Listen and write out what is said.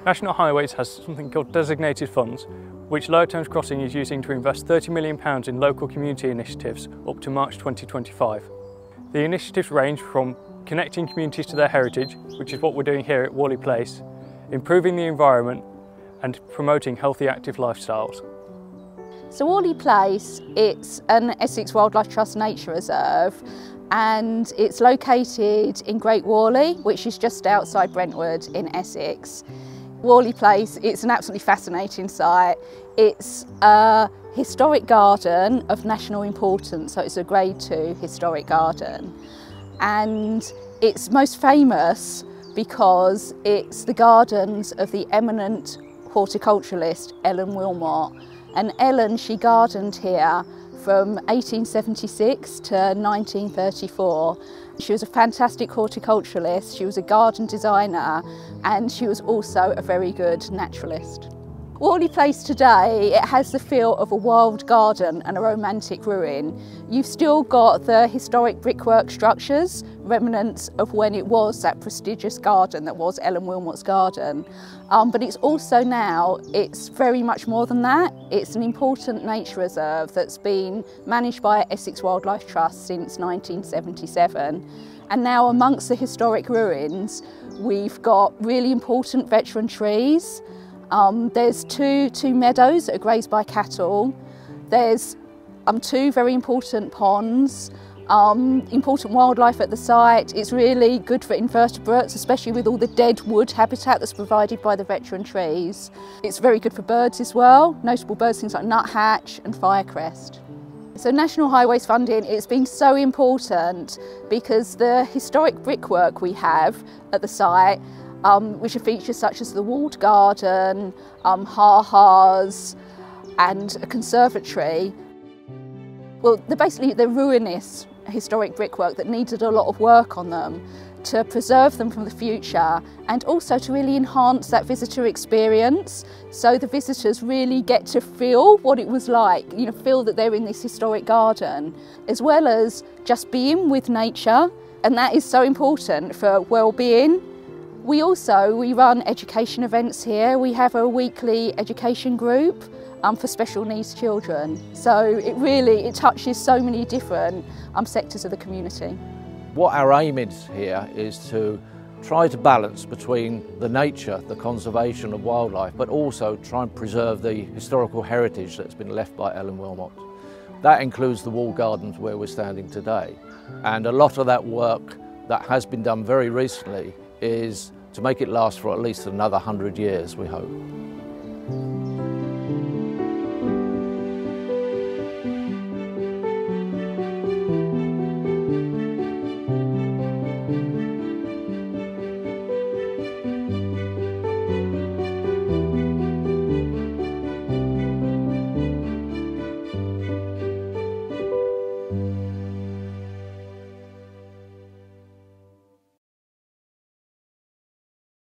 National Highways has something called designated funds, which Lower Thames Crossing is using to invest £30 million in local community initiatives up to March 2025. The initiatives range from connecting communities to their heritage, which is what we're doing here at Warley Place, improving the environment and promoting healthy active lifestyles. So Warley Place, it's an Essex Wildlife Trust nature reserve, and it's located in Great Warley, which is just outside Brentwood in Essex. Warley Place, it's an absolutely fascinating site. It's a historic garden of national importance, so it's a Grade 2 historic garden. And it's most famous because it's the gardens of the eminent horticulturalist Ellen Willmott. And Ellen, she gardened here from 1876 to 1934. She was a fantastic horticulturalist, she was a garden designer, and she was also a very good naturalist. Warley Place today, it has the feel of a wild garden and a romantic ruin. You've still got the historic brickwork structures, remnants of when it was that prestigious garden that was Ellen Willmott's garden. But it's also now, it's very much more than that. It's an important nature reserve that's been managed by Essex Wildlife Trust since 1977. And now amongst the historic ruins, we've got really important veteran trees. There's two meadows that are grazed by cattle. There's two very important ponds, important wildlife at the site. It's really good for invertebrates, especially with all the dead wood habitat that's provided by the veteran trees. It's very good for birds as well, notable birds, things like nuthatch and firecrest. So National Highways funding, it's been so important because the historic brickwork we have at the site, which are features such as the walled garden, ha-has and a conservatory. Well, they're ruinous historic brickwork that needed a lot of work on them to preserve them from the future and also to really enhance that visitor experience so the visitors really get to feel what it was like, feel that they're in this historic garden, as well as just being with nature, and that is so important for well-being. We run education events here. We have a weekly education group for special needs children. So it touches so many different sectors of the community. What our aim is here is to try to balance between the nature, the conservation of wildlife, but also try and preserve the historical heritage that's been left by Ellen Willmott. That includes the walled gardens where we're standing today. And a lot of that work that has been done very recently is to make it last for at least another 100 years, we hope.